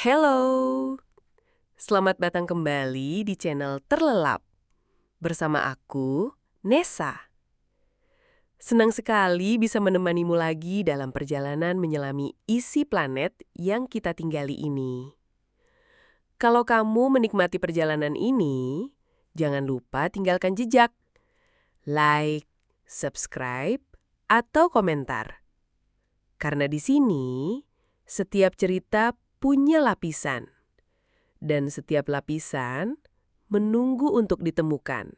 Hello, selamat datang kembali di channel Terlelap. Bersama aku, Nesa. Senang sekali bisa menemanimu lagi dalam perjalanan menyelami isi planet yang kita tinggali ini. Kalau kamu menikmati perjalanan ini, jangan lupa tinggalkan jejak, like, subscribe, atau komentar. Karena di sini, setiap cerita punya lapisan. Dan setiap lapisan menunggu untuk ditemukan.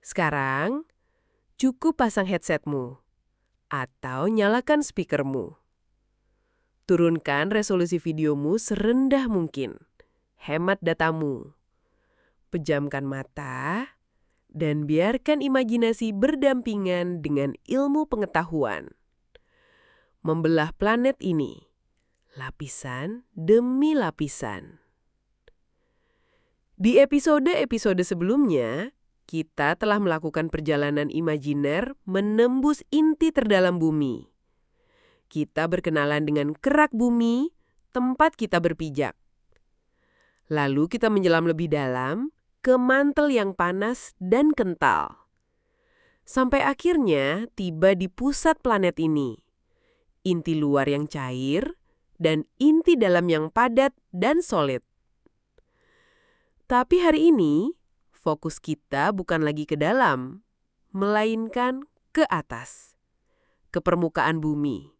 Sekarang, cukup pasang headsetmu atau nyalakan speakermu. Turunkan resolusi videomu serendah mungkin. Hemat datamu. Pejamkan mata dan biarkan imajinasi berdampingan dengan ilmu pengetahuan. Membelah planet ini, lapisan demi lapisan. Di episode-episode sebelumnya, kita telah melakukan perjalanan imajiner menembus inti terdalam bumi. Kita berkenalan dengan kerak bumi, tempat kita berpijak. Lalu kita menyelam lebih dalam ke mantel yang panas dan kental. Sampai akhirnya tiba di pusat planet ini. Inti luar yang cair dan inti dalam yang padat dan solid. Tapi hari ini, fokus kita bukan lagi ke dalam, melainkan ke atas, ke permukaan bumi.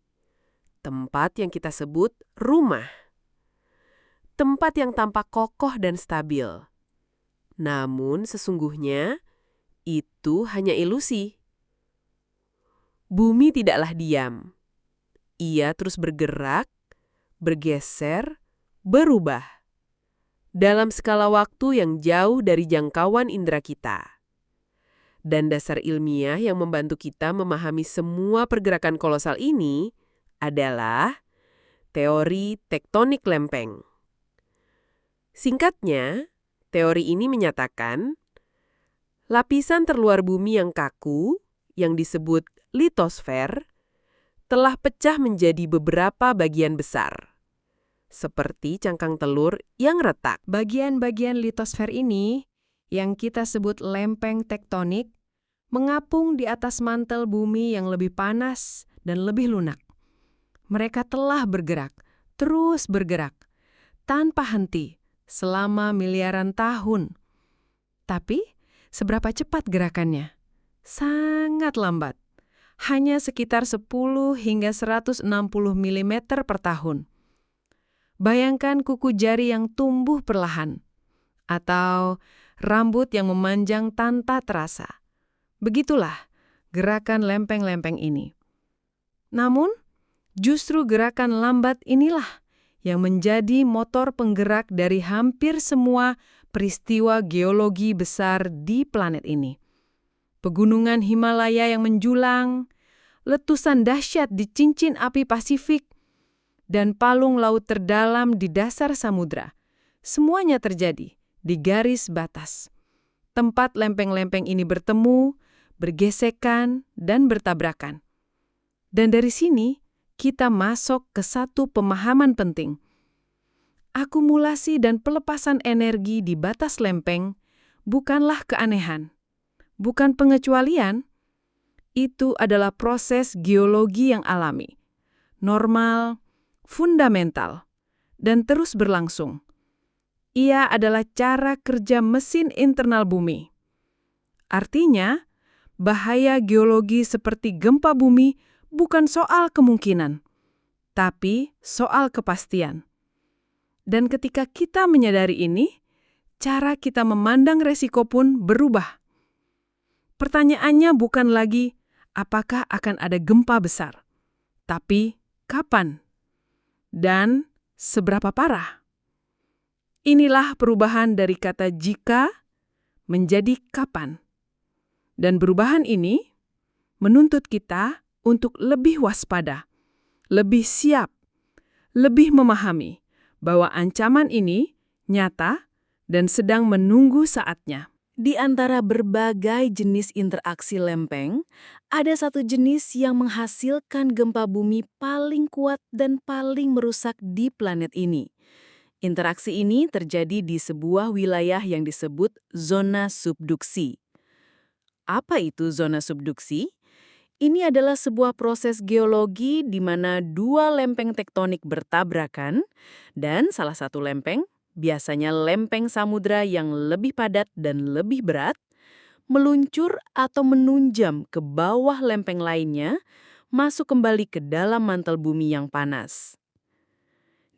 Tempat yang kita sebut rumah. Tempat yang tampak kokoh dan stabil. Namun sesungguhnya, itu hanya ilusi. Bumi tidaklah diam. Ia terus bergerak, bergeser, berubah. Dalam skala waktu yang jauh dari jangkauan indera kita. Dan dasar ilmiah yang membantu kita memahami semua pergerakan kolosal ini adalah teori tektonik lempeng. Singkatnya, teori ini menyatakan lapisan terluar bumi yang kaku, yang disebut litosfer, telah pecah menjadi beberapa bagian besar. Seperti cangkang telur yang retak. Bagian-bagian litosfer ini, yang kita sebut lempeng tektonik, mengapung di atas mantel bumi yang lebih panas dan lebih lunak. Mereka telah bergerak, terus bergerak, tanpa henti, selama miliaran tahun. Tapi, seberapa cepat gerakannya? Sangat lambat. Hanya sekitar 10 hingga 160 mm per tahun. Bayangkan kuku jari yang tumbuh perlahan, atau rambut yang memanjang tanpa terasa. Begitulah gerakan lempeng-lempeng ini. Namun, justru gerakan lambat inilah yang menjadi motor penggerak dari hampir semua peristiwa geologi besar di planet ini. Pegunungan Himalaya yang menjulang, letusan dahsyat di cincin api Pasifik, dan palung laut terdalam di dasar samudra. Semuanya terjadi di garis batas. Tempat lempeng-lempeng ini bertemu, bergesekan, dan bertabrakan. Dan dari sini, kita masuk ke satu pemahaman penting. Akumulasi dan pelepasan energi di batas lempeng bukanlah keanehan, bukan pengecualian. Itu adalah proses geologi yang alami, normal, fundamental, dan terus berlangsung. Ia adalah cara kerja mesin internal bumi. Artinya, bahaya geologi seperti gempa bumi bukan soal kemungkinan, tapi soal kepastian. Dan ketika kita menyadari ini, cara kita memandang resiko pun berubah. Pertanyaannya bukan lagi apakah akan ada gempa besar, tapi kapan dan seberapa parah. Inilah perubahan dari kata jika menjadi kapan. Dan perubahan ini menuntut kita untuk lebih waspada, lebih siap, lebih memahami bahwa ancaman ini nyata dan sedang menunggu saatnya. Di antara berbagai jenis interaksi lempeng, ada satu jenis yang menghasilkan gempa bumi paling kuat dan paling merusak di planet ini. Interaksi ini terjadi di sebuah wilayah yang disebut zona subduksi. Apa itu zona subduksi? Ini adalah sebuah proses geologi di mana dua lempeng tektonik bertabrakan dan salah satu lempeng, biasanya lempeng samudra yang lebih padat dan lebih berat, meluncur atau menunjam ke bawah lempeng lainnya, masuk kembali ke dalam mantel bumi yang panas.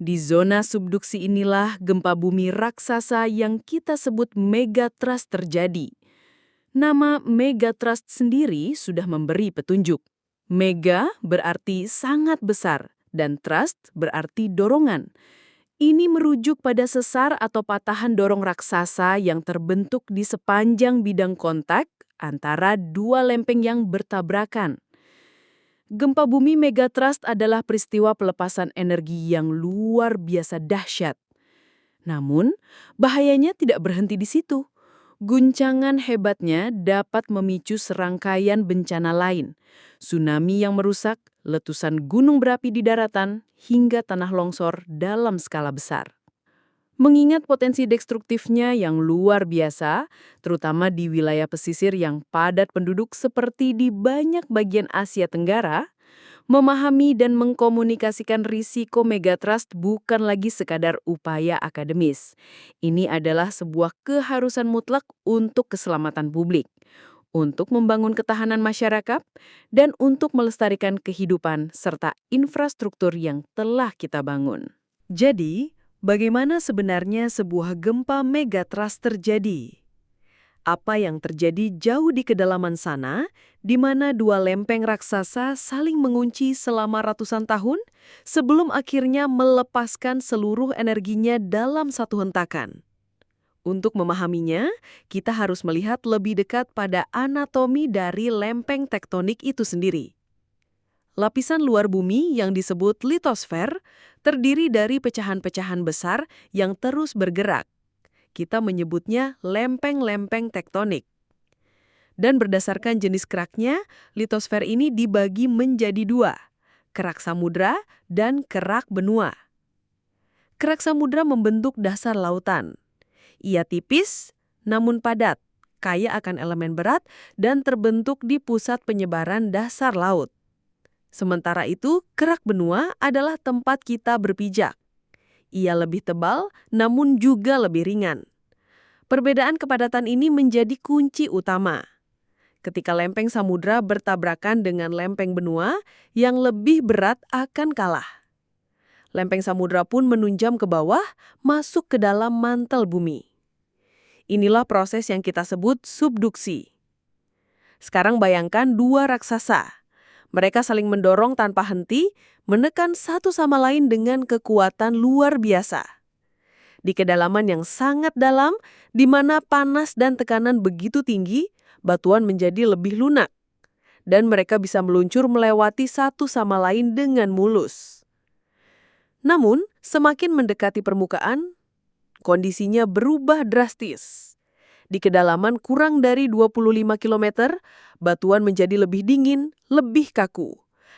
Di zona subduksi inilah gempa bumi raksasa yang kita sebut megatrust terjadi. Nama megatrust sendiri sudah memberi petunjuk. Mega berarti sangat besar dan trust berarti dorongan. Ini merujuk pada sesar atau patahan dorong raksasa yang terbentuk di sepanjang bidang kontak antara dua lempeng yang bertabrakan. Gempa bumi megatrust adalah peristiwa pelepasan energi yang luar biasa dahsyat. Namun, bahayanya tidak berhenti di situ. Guncangan hebatnya dapat memicu serangkaian bencana lain, tsunami yang merusak, letusan gunung berapi di daratan, hingga tanah longsor dalam skala besar. Mengingat potensi destruktifnya yang luar biasa, terutama di wilayah pesisir yang padat penduduk seperti di banyak bagian Asia Tenggara, memahami dan mengkomunikasikan risiko megatrust bukan lagi sekadar upaya akademis. Ini adalah sebuah keharusan mutlak untuk keselamatan publik, untuk membangun ketahanan masyarakat, dan untuk melestarikan kehidupan serta infrastruktur yang telah kita bangun. Jadi, bagaimana sebenarnya sebuah gempa megatrust terjadi? Apa yang terjadi jauh di kedalaman sana, di mana dua lempeng raksasa saling mengunci selama ratusan tahun sebelum akhirnya melepaskan seluruh energinya dalam satu hentakan. Untuk memahaminya, kita harus melihat lebih dekat pada anatomi dari lempeng tektonik itu sendiri. Lapisan luar bumi yang disebut litosfer terdiri dari pecahan-pecahan besar yang terus bergerak. Kita menyebutnya lempeng-lempeng tektonik. Dan berdasarkan jenis keraknya, litosfer ini dibagi menjadi dua, kerak samudra dan kerak benua. Kerak samudra membentuk dasar lautan. Ia tipis, namun padat, kaya akan elemen berat, dan terbentuk di pusat penyebaran dasar laut. Sementara itu, kerak benua adalah tempat kita berpijak. Ia lebih tebal, namun juga lebih ringan. Perbedaan kepadatan ini menjadi kunci utama. Ketika lempeng samudra bertabrakan dengan lempeng benua, yang lebih berat akan kalah. Lempeng samudra pun menunjam ke bawah, masuk ke dalam mantel bumi. Inilah proses yang kita sebut subduksi. Sekarang bayangkan dua raksasa. Mereka saling mendorong tanpa henti, menekan satu sama lain dengan kekuatan luar biasa. Di kedalaman yang sangat dalam, di mana panas dan tekanan begitu tinggi, batuan menjadi lebih lunak. Dan mereka bisa meluncur melewati satu sama lain dengan mulus. Namun, semakin mendekati permukaan, kondisinya berubah drastis. Di kedalaman kurang dari 25 km, batuan menjadi lebih dingin, lebih kaku,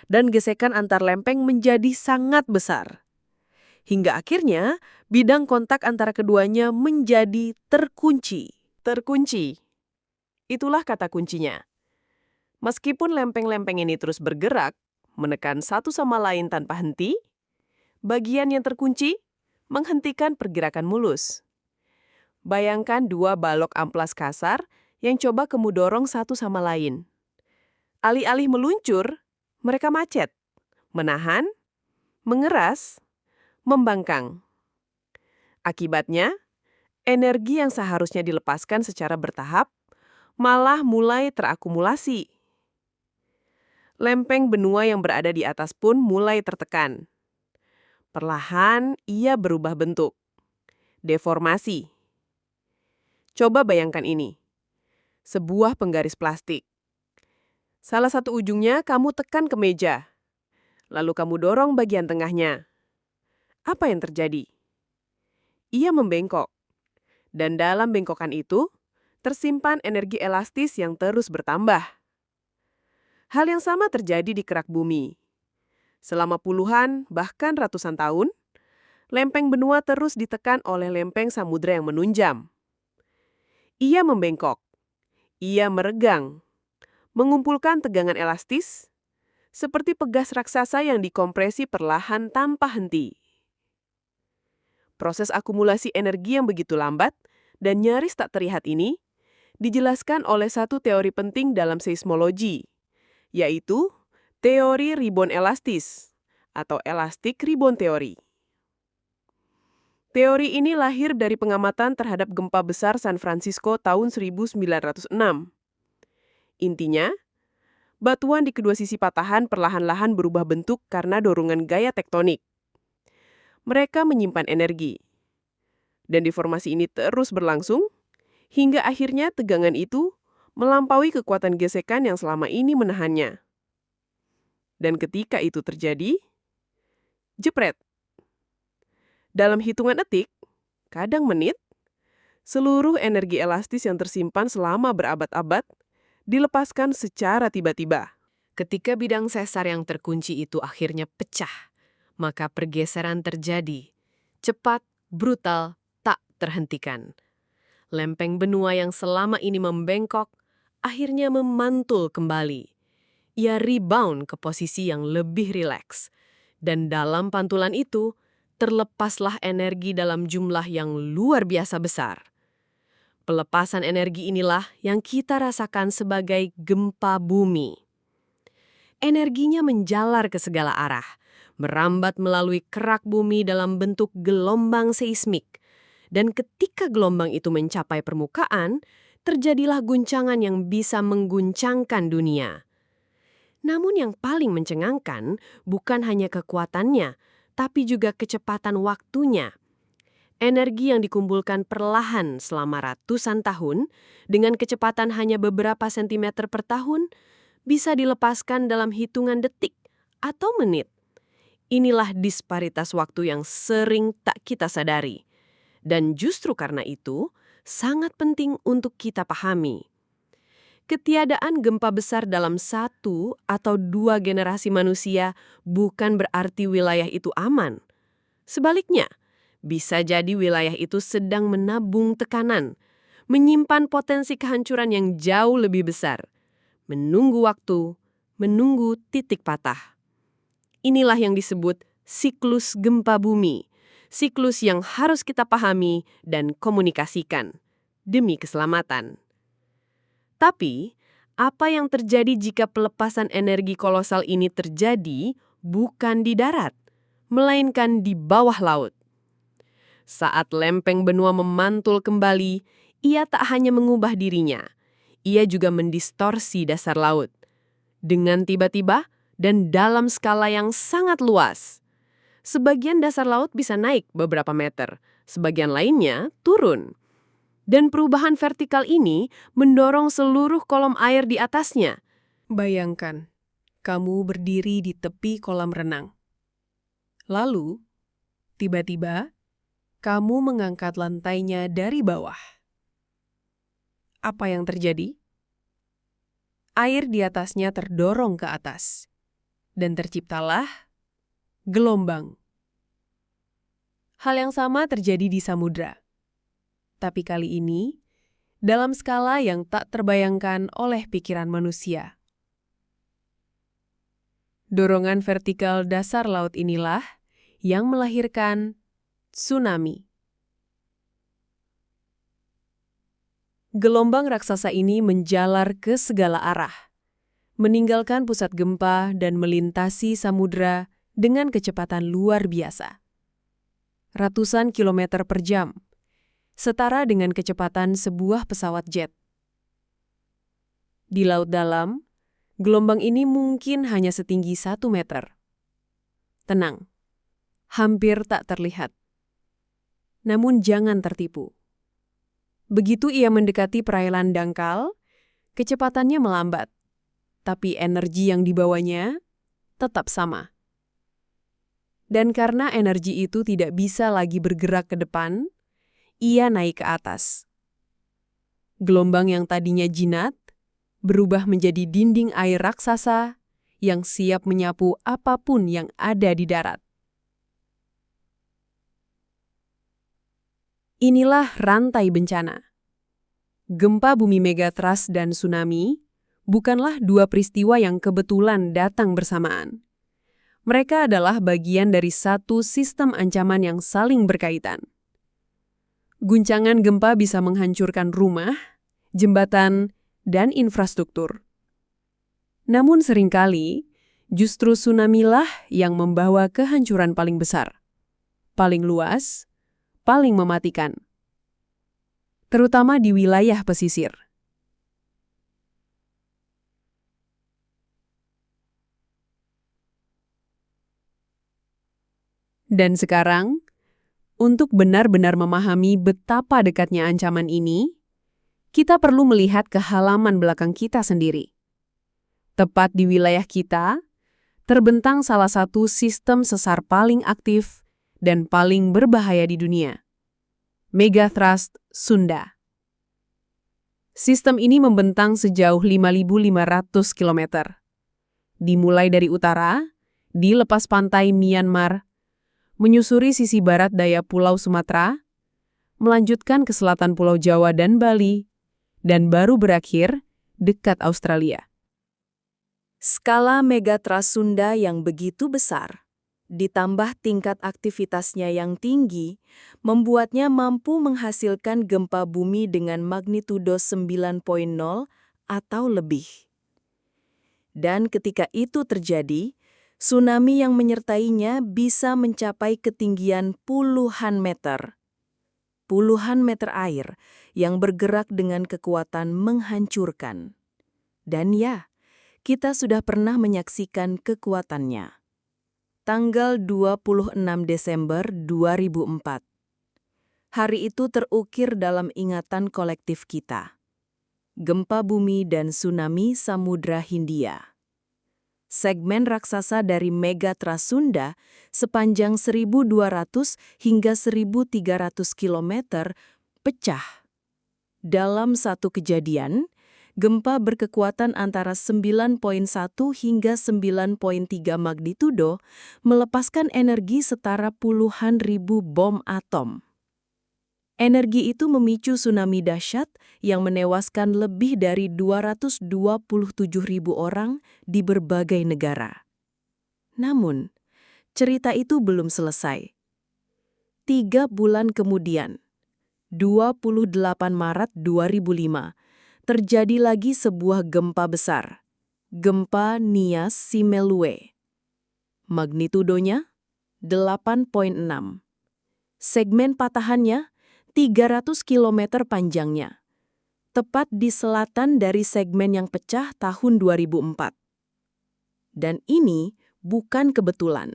dan gesekan antar lempeng menjadi sangat besar. Hingga akhirnya, bidang kontak antara keduanya menjadi terkunci. Terkunci. Itulah kata kuncinya. Meskipun lempeng-lempeng ini terus bergerak, menekan satu sama lain tanpa henti, bagian yang terkunci menghentikan pergerakan mulus. Bayangkan dua balok amplas kasar yang coba kamu dorong satu sama lain. Alih-alih meluncur, mereka macet, menahan, mengeras, membangkang. Akibatnya, energi yang seharusnya dilepaskan secara bertahap malah mulai terakumulasi. Lempeng benua yang berada di atas pun mulai tertekan. Perlahan, ia berubah bentuk. Deformasi. Coba bayangkan ini. Sebuah penggaris plastik. Salah satu ujungnya kamu tekan ke meja. Lalu kamu dorong bagian tengahnya. Apa yang terjadi? Ia membengkok. Dan dalam bengkokan itu, tersimpan energi elastis yang terus bertambah. Hal yang sama terjadi di kerak bumi. Selama puluhan, bahkan ratusan tahun, lempeng benua terus ditekan oleh lempeng samudra yang menunjam. Ia membengkok, ia meregang, mengumpulkan tegangan elastis, seperti pegas raksasa yang dikompresi perlahan tanpa henti. Proses akumulasi energi yang begitu lambat dan nyaris tak terlihat ini dijelaskan oleh satu teori penting dalam seismologi, yaitu teori rebound elastis atau elastic rebound theory. Teori ini lahir dari pengamatan terhadap gempa besar San Francisco tahun 1906. Intinya, batuan di kedua sisi patahan perlahan-lahan berubah bentuk karena dorongan gaya tektonik. Mereka menyimpan energi. Dan deformasi ini terus berlangsung, hingga akhirnya tegangan itu melampaui kekuatan gesekan yang selama ini menahannya. Dan ketika itu terjadi, jepret. Dalam hitungan detik, kadang menit, seluruh energi elastis yang tersimpan selama berabad-abad dilepaskan secara tiba-tiba. Ketika bidang sesar yang terkunci itu akhirnya pecah, maka pergeseran terjadi. Cepat, brutal, tak terhentikan. Lempeng benua yang selama ini membengkok, akhirnya memantul kembali. Ia rebound ke posisi yang lebih rileks. Dan dalam pantulan itu, terlepaslah energi dalam jumlah yang luar biasa besar. Pelepasan energi inilah yang kita rasakan sebagai gempa bumi. Energinya menjalar ke segala arah, merambat melalui kerak bumi dalam bentuk gelombang seismik. Dan ketika gelombang itu mencapai permukaan, terjadilah guncangan yang bisa mengguncangkan dunia. Namun yang paling mencengangkan bukan hanya kekuatannya, tapi juga kecepatan waktunya. Energi yang dikumpulkan perlahan selama ratusan tahun, dengan kecepatan hanya beberapa sentimeter per tahun, bisa dilepaskan dalam hitungan detik atau menit. Inilah disparitas waktu yang sering tak kita sadari. Dan justru karena itu, sangat penting untuk kita pahami. Ketiadaan gempa besar dalam 1 atau 2 generasi manusia bukan berarti wilayah itu aman. Sebaliknya, bisa jadi wilayah itu sedang menabung tekanan, menyimpan potensi kehancuran yang jauh lebih besar, menunggu waktu, menunggu titik patah. Inilah yang disebut siklus gempa bumi, siklus yang harus kita pahami dan komunikasikan demi keselamatan. Tapi, apa yang terjadi jika pelepasan energi kolosal ini terjadi bukan di darat, melainkan di bawah laut? Saat lempeng benua memantul kembali, ia tak hanya mengubah dirinya, ia juga mendistorsi dasar laut. Dengan tiba-tiba dan dalam skala yang sangat luas. Sebagian dasar laut bisa naik beberapa meter, sebagian lainnya turun. Dan perubahan vertikal ini mendorong seluruh kolom air di atasnya. Bayangkan, kamu berdiri di tepi kolam renang. Lalu, tiba-tiba, kamu mengangkat lantainya dari bawah. Apa yang terjadi? Air di atasnya terdorong ke atas. Dan terciptalah gelombang. Hal yang sama terjadi di samudra. Tapi kali ini, dalam skala yang tak terbayangkan oleh pikiran manusia. Dorongan vertikal dasar laut inilah yang melahirkan tsunami. Gelombang raksasa ini menjalar ke segala arah, meninggalkan pusat gempa dan melintasi samudra dengan kecepatan luar biasa. Ratusan kilometer per jam, setara dengan kecepatan sebuah pesawat jet. Di laut dalam, gelombang ini mungkin hanya setinggi 1 meter. Tenang, hampir tak terlihat. Namun jangan tertipu. Begitu ia mendekati perairan dangkal, kecepatannya melambat, tapi energi yang dibawanya tetap sama. Dan karena energi itu tidak bisa lagi bergerak ke depan, ia naik ke atas. Gelombang yang tadinya jinak berubah menjadi dinding air raksasa yang siap menyapu apapun yang ada di darat. Inilah rantai bencana. Gempa bumi megatrust dan tsunami bukanlah dua peristiwa yang kebetulan datang bersamaan. Mereka adalah bagian dari satu sistem ancaman yang saling berkaitan. Guncangan gempa bisa menghancurkan rumah, jembatan, dan infrastruktur. Namun seringkali, justru tsunami-lah yang membawa kehancuran paling besar, paling luas, paling mematikan. Terutama di wilayah pesisir. Dan sekarang, untuk benar-benar memahami betapa dekatnya ancaman ini, kita perlu melihat ke halaman belakang kita sendiri. Tepat di wilayah kita, terbentang salah satu sistem sesar paling aktif dan paling berbahaya di dunia. Megatrust Sunda. Sistem ini membentang sejauh 5.500 km. Dimulai dari utara, di lepas pantai Myanmar, menyusuri sisi barat daya Pulau Sumatera, melanjutkan ke selatan Pulau Jawa dan Bali, dan baru berakhir dekat Australia. Skala megatrust Sunda yang begitu besar, ditambah tingkat aktivitasnya yang tinggi, membuatnya mampu menghasilkan gempa bumi dengan magnitudo 9.0 atau lebih. Dan ketika itu terjadi, tsunami yang menyertainya bisa mencapai ketinggian puluhan meter. Puluhan meter air yang bergerak dengan kekuatan menghancurkan. Dan ya, kita sudah pernah menyaksikan kekuatannya. Tanggal 26 Desember 2004. Hari itu terukir dalam ingatan kolektif kita. Gempa bumi dan tsunami Samudra Hindia. Segmen raksasa dari Megatrust Sunda sepanjang 1.200 hingga 1.300 km pecah. Dalam satu kejadian, gempa berkekuatan antara 9.1 hingga 9.3 magnitudo melepaskan energi setara puluhan ribu bom atom. Energi itu memicu tsunami dahsyat yang menewaskan lebih dari 227.000 orang di berbagai negara. Namun, cerita itu belum selesai. 3 bulan kemudian, 28 Maret 2005, terjadi lagi sebuah gempa besar, gempa Nias Simeulue. Magnitudonya 8.6. Segmen patahannya 300 km panjangnya, tepat di selatan dari segmen yang pecah tahun 2004. Dan ini bukan kebetulan.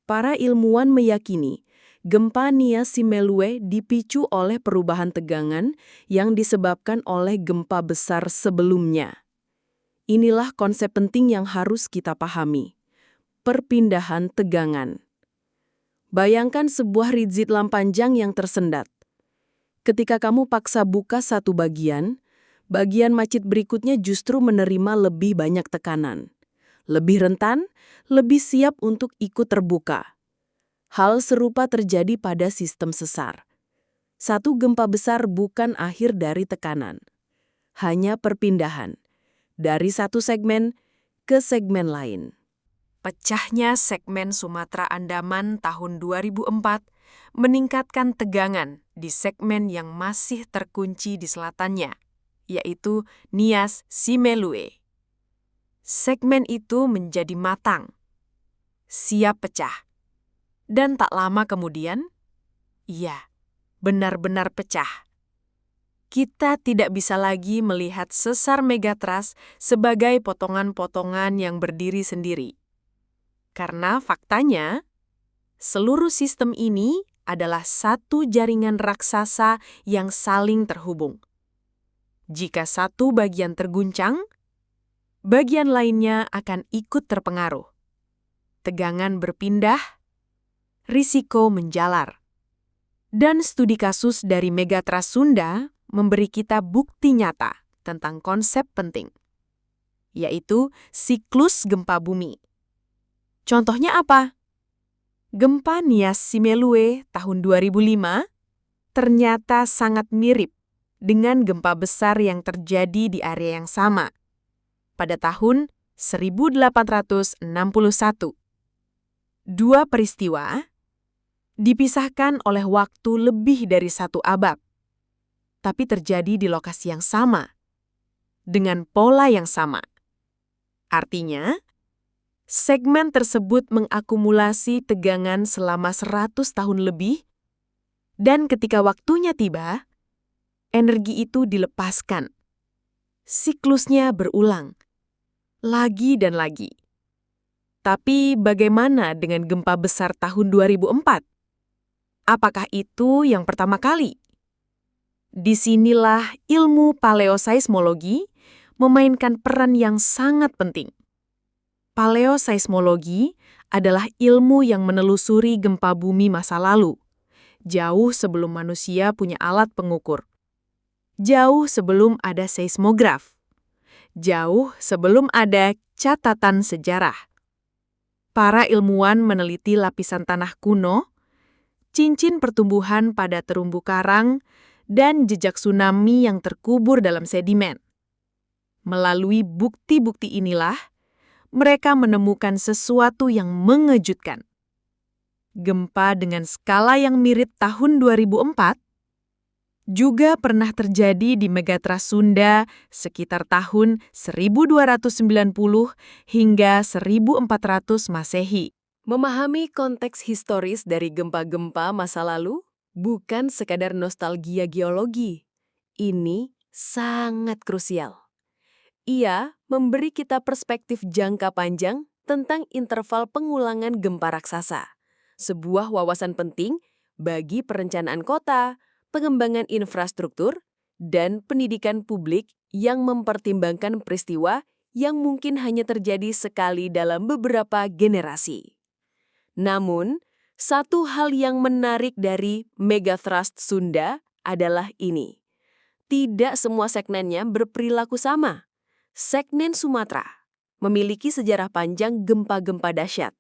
Para ilmuwan meyakini gempa Nias Simeulue dipicu oleh perubahan tegangan yang disebabkan oleh gempa besar sebelumnya. Inilah konsep penting yang harus kita pahami. Perpindahan tegangan. Bayangkan sebuah rizit lam panjang yang tersendat. Ketika kamu paksa buka satu bagian macet berikutnya justru menerima lebih banyak tekanan. Lebih rentan, lebih siap untuk ikut terbuka. Hal serupa terjadi pada sistem sesar. Satu gempa besar bukan akhir dari tekanan. Hanya perpindahan. Dari satu segmen ke segmen lain. Pecahnya segmen Sumatera Andaman tahun 2004 meningkatkan tegangan di segmen yang masih terkunci di selatannya, yaitu Nias Simeulue. Segmen itu menjadi matang, siap pecah. Dan tak lama kemudian, iya, benar-benar pecah. Kita tidak bisa lagi melihat sesar megatrust sebagai potongan-potongan yang berdiri sendiri. Karena faktanya, seluruh sistem ini adalah satu jaringan raksasa yang saling terhubung. Jika satu bagian terguncang, bagian lainnya akan ikut terpengaruh. Tegangan berpindah, risiko menjalar. Dan studi kasus dari Megatrust Sunda memberi kita bukti nyata tentang konsep penting, yaitu siklus gempa bumi. Contohnya apa? Gempa Nias Simeulue tahun 2005 ternyata sangat mirip dengan gempa besar yang terjadi di area yang sama pada tahun 1861. Dua peristiwa dipisahkan oleh waktu lebih dari 1 abad, tapi terjadi di lokasi yang sama, dengan pola yang sama. Artinya, segmen tersebut mengakumulasi tegangan selama 100 tahun lebih, dan ketika waktunya tiba, energi itu dilepaskan. Siklusnya berulang, lagi dan lagi. Tapi bagaimana dengan gempa besar tahun 2004? Apakah itu yang pertama kali? Disinilah ilmu paleoseismologi memainkan peran yang sangat penting. Paleoseismologi adalah ilmu yang menelusuri gempa bumi masa lalu, jauh sebelum manusia punya alat pengukur. Jauh sebelum ada seismograf. Jauh sebelum ada catatan sejarah. Para ilmuwan meneliti lapisan tanah kuno, cincin pertumbuhan pada terumbu karang, dan jejak tsunami yang terkubur dalam sedimen. Melalui bukti-bukti inilah, mereka menemukan sesuatu yang mengejutkan. Gempa dengan skala yang mirip tahun 2004 juga pernah terjadi di Megatras Sunda sekitar tahun 1290 hingga 1400 Masehi. Memahami konteks historis dari gempa-gempa masa lalu bukan sekadar nostalgia geologi. Ini sangat krusial. Ia memberi kita perspektif jangka panjang tentang interval pengulangan gempa raksasa, sebuah wawasan penting bagi perencanaan kota, pengembangan infrastruktur, dan pendidikan publik yang mempertimbangkan peristiwa yang mungkin hanya terjadi sekali dalam beberapa generasi. Namun, satu hal yang menarik dari Megathrust Sunda adalah ini. Tidak semua segmennya berperilaku sama. Segmen Sumatera memiliki sejarah panjang gempa-gempa dahsyat,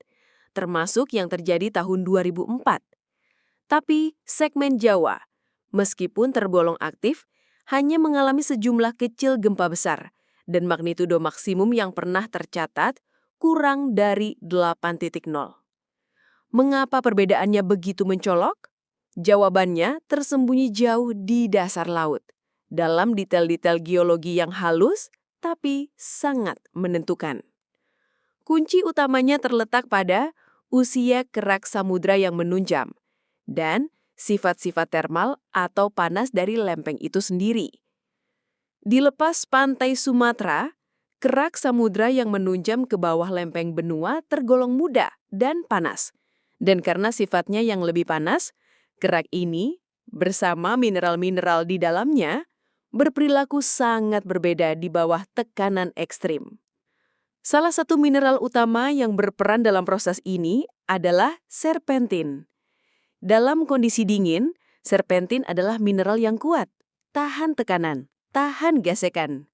termasuk yang terjadi tahun 2004. Tapi segmen Jawa, meskipun tergolong aktif, hanya mengalami sejumlah kecil gempa besar, dan magnitudo maksimum yang pernah tercatat kurang dari 8.0. Mengapa perbedaannya begitu mencolok? Jawabannya tersembunyi jauh di dasar laut, dalam detail-detail geologi yang halus, tapi sangat menentukan. Kunci utamanya terletak pada usia kerak samudra yang menunjam, dan sifat-sifat termal atau panas dari lempeng itu sendiri. Di lepas pantai Sumatera, kerak samudra yang menunjam ke bawah lempeng benua tergolong muda dan panas. Dan karena sifatnya yang lebih panas, kerak ini bersama mineral-mineral di dalamnya berperilaku sangat berbeda di bawah tekanan ekstrim. Salah satu mineral utama yang berperan dalam proses ini adalah serpentin. Dalam kondisi dingin, serpentin adalah mineral yang kuat, tahan tekanan, tahan gesekan.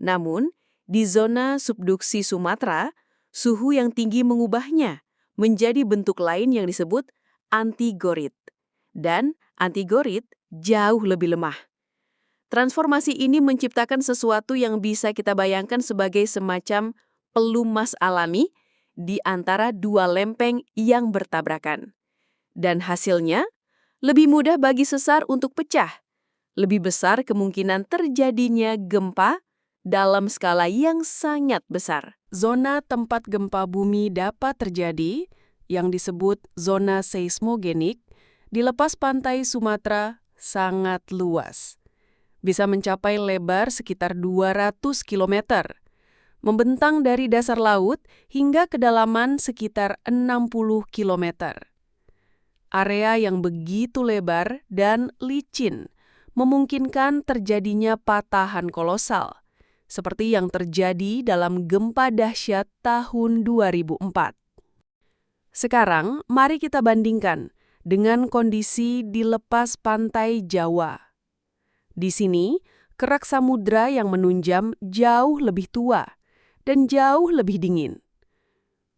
Namun, di zona subduksi Sumatera, suhu yang tinggi mengubahnya menjadi bentuk lain yang disebut antigorit. Dan antigorit jauh lebih lemah. Transformasi ini menciptakan sesuatu yang bisa kita bayangkan sebagai semacam pelumas alami di antara dua lempeng yang bertabrakan. Dan hasilnya, lebih mudah bagi sesar untuk pecah. Lebih besar kemungkinan terjadinya gempa dalam skala yang sangat besar. Zona tempat gempa bumi dapat terjadi, yang disebut zona seismogenik, di lepas pantai Sumatera sangat luas. Bisa mencapai lebar sekitar 200 km, membentang dari dasar laut hingga kedalaman sekitar 60 km. Area yang begitu lebar dan licin memungkinkan terjadinya patahan kolosal, seperti yang terjadi dalam gempa dahsyat tahun 2004. Sekarang, mari kita bandingkan dengan kondisi di lepas pantai Jawa. Di sini, kerak samudra yang menunjam jauh lebih tua dan jauh lebih dingin.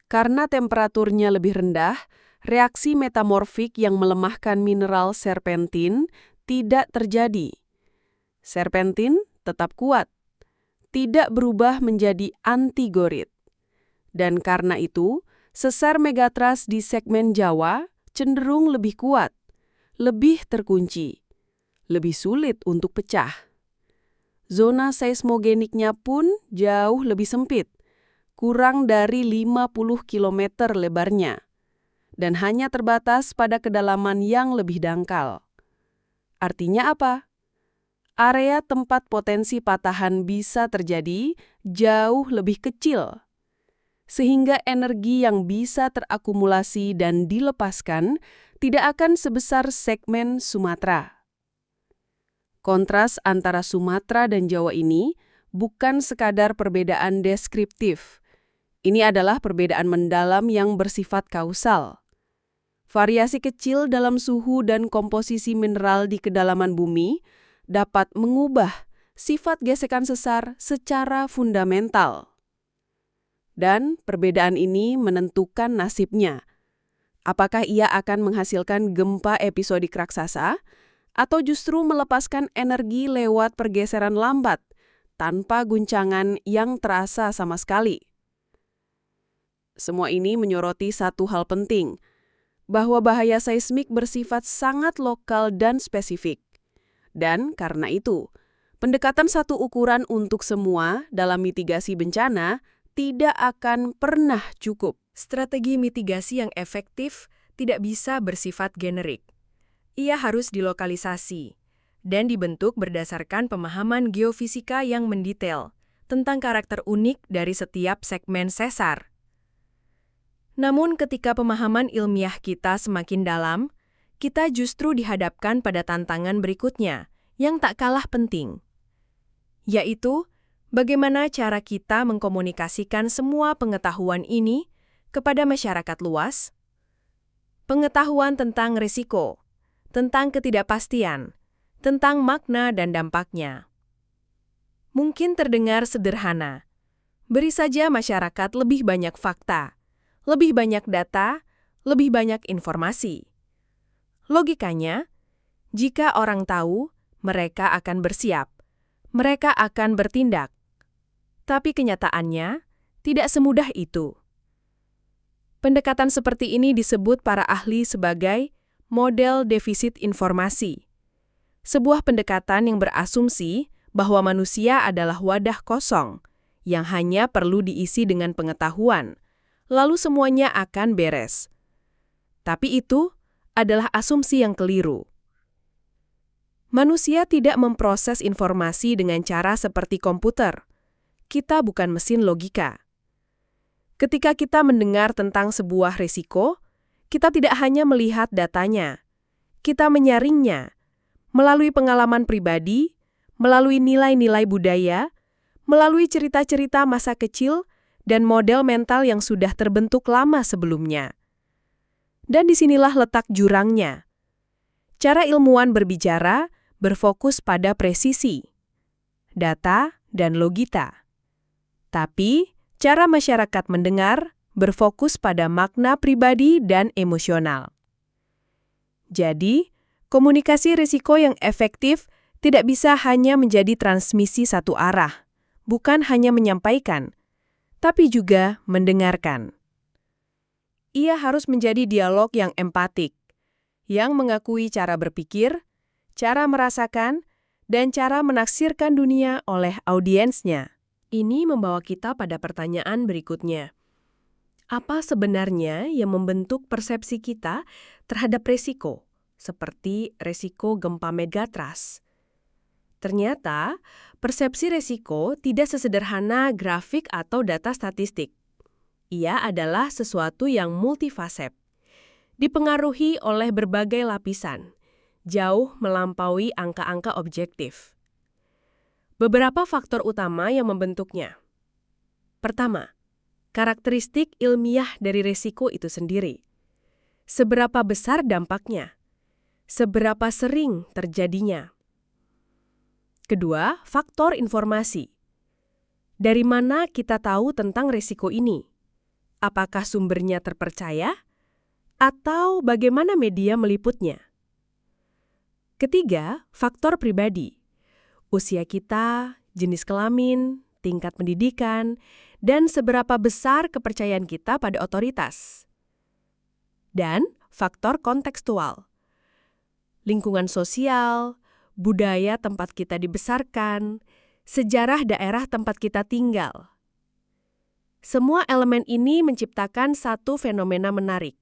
Karena temperaturnya lebih rendah, reaksi metamorfik yang melemahkan mineral serpentin tidak terjadi. Serpentin tetap kuat, tidak berubah menjadi antigorit. Dan karena itu, sesar megatrust di segmen Jawa cenderung lebih kuat, lebih terkunci, lebih sulit untuk pecah. Zona seismogeniknya pun jauh lebih sempit, kurang dari 50 km lebarnya, dan hanya terbatas pada kedalaman yang lebih dangkal. Artinya apa? Area tempat potensi patahan bisa terjadi jauh lebih kecil, sehingga energi yang bisa terakumulasi dan dilepaskan tidak akan sebesar segmen Sumatera. Kontras antara Sumatera dan Jawa ini bukan sekadar perbedaan deskriptif. Ini adalah perbedaan mendalam yang bersifat kausal. Variasi kecil dalam suhu dan komposisi mineral di kedalaman bumi dapat mengubah sifat gesekan sesar secara fundamental. Dan perbedaan ini menentukan nasibnya. Apakah ia akan menghasilkan gempa episodik raksasa atau justru melepaskan energi lewat pergeseran lambat tanpa guncangan yang terasa sama sekali? Semua ini menyoroti satu hal penting, bahwa bahaya seismik bersifat sangat lokal dan spesifik. Dan karena itu, pendekatan satu ukuran untuk semua dalam mitigasi bencana tidak akan pernah cukup. Strategi mitigasi yang efektif tidak bisa bersifat generik. Ia harus dilokalisasi dan dibentuk berdasarkan pemahaman geofisika yang mendetail tentang karakter unik dari setiap segmen sesar. Namun ketika pemahaman ilmiah kita semakin dalam, kita justru dihadapkan pada tantangan berikutnya yang tak kalah penting, yaitu bagaimana cara kita mengkomunikasikan semua pengetahuan ini kepada masyarakat luas? Pengetahuan tentang risiko, tentang ketidakpastian, tentang makna dan dampaknya. Mungkin terdengar sederhana. Beri saja masyarakat lebih banyak fakta, lebih banyak data, lebih banyak informasi. Logikanya, jika orang tahu, mereka akan bersiap, mereka akan bertindak. Tapi kenyataannya tidak semudah itu. Pendekatan seperti ini disebut para ahli sebagai model defisit informasi. Sebuah pendekatan yang berasumsi bahwa manusia adalah wadah kosong yang hanya perlu diisi dengan pengetahuan, lalu semuanya akan beres. Tapi itu adalah asumsi yang keliru. Manusia tidak memproses informasi dengan cara seperti komputer. Kita bukan mesin logika. Ketika kita mendengar tentang sebuah risiko, kita tidak hanya melihat datanya. Kita menyaringnya melalui pengalaman pribadi, melalui nilai-nilai budaya, melalui cerita-cerita masa kecil, dan model mental yang sudah terbentuk lama sebelumnya. Dan disinilah letak jurangnya. Cara ilmuwan berbicara berfokus pada presisi, data, dan logika. Tapi, cara masyarakat mendengar berfokus pada makna pribadi dan emosional. Jadi, komunikasi risiko yang efektif tidak bisa hanya menjadi transmisi satu arah, bukan hanya menyampaikan, tapi juga mendengarkan. Ia harus menjadi dialog yang empatik, yang mengakui cara berpikir, cara merasakan, dan cara menaksirkan dunia oleh audiensnya. Ini membawa kita pada pertanyaan berikutnya. Apa sebenarnya yang membentuk persepsi kita terhadap risiko, seperti risiko gempa megatrust? Ternyata, persepsi risiko tidak sesederhana grafik atau data statistik. Ia adalah sesuatu yang multifasep, dipengaruhi oleh berbagai lapisan, jauh melampaui angka-angka objektif. Beberapa faktor utama yang membentuknya. Pertama, karakteristik ilmiah dari risiko itu sendiri. Seberapa besar dampaknya? Seberapa sering terjadinya? Kedua, faktor informasi. Dari mana kita tahu tentang risiko ini? Apakah sumbernya terpercaya? Atau bagaimana media meliputnya? Ketiga, faktor pribadi. Usia kita, jenis kelamin, tingkat pendidikan, dan seberapa besar kepercayaan kita pada otoritas. Dan faktor kontekstual. Lingkungan sosial, budaya tempat kita dibesarkan, sejarah daerah tempat kita tinggal. Semua elemen ini menciptakan satu fenomena menarik.